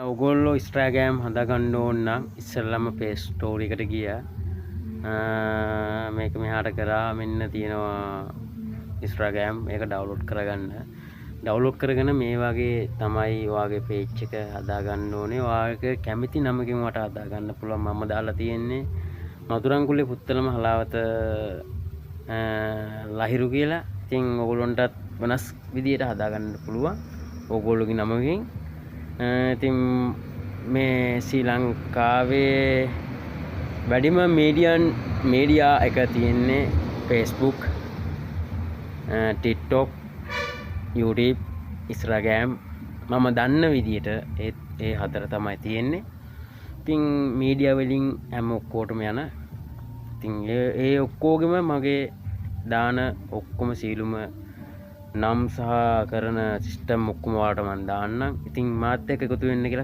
ඔගොල්ලෝ ඉන්ස්ටාග්‍රෑම් හදාගන්න ඕන නම් ඉස්සෙල්ලාම Play Store එකට ගියා. මේක මෙහාට කරා මෙන්න තියෙනවා ඉන්ස්ටාග්‍රෑම්. මේක ඩවුන්ලෝඩ් කරගන්න. ඩවුන්ලෝඩ් කරගෙන මේ වගේ තමයි ඔයාගේ page එක හදාගන්න ඕනේ. ඔයාගේ කැමති නමකින් වට හදාගන්න පුළුවන්. මම දාලා තියෙන්නේ මధుරංකුලේ පුත්තලම හලාවත ලහිරු කියලා. ඉතින් ඔයගොල්ලන්ටත් වෙනස් විදියට හදාගන්න පුළුවන්. ඔයගොල්ලෝගේ නමකින් ඉතින් මේ ශ්‍රී ලංකාවේ වැඩිම මීඩියා එක තියෙන්නේ Facebook, TikTok, YouTube, Instagram. මම දන්න විදියට ඒ හතර තමයි තියෙන්නේ. ඉතින් මීඩියා වලින් හැම ඔක්කොටම යන. ඉතින් ඒ ඔක්කොගෙම මගේ දාන ඔක්කොම සීලුම නම් සහ කරන සිස්ටම් ඔක්කොම ඔයාලට මම දාන්නම්. ඉතින් මාත් එක්ක එකතු වෙන්න කියලා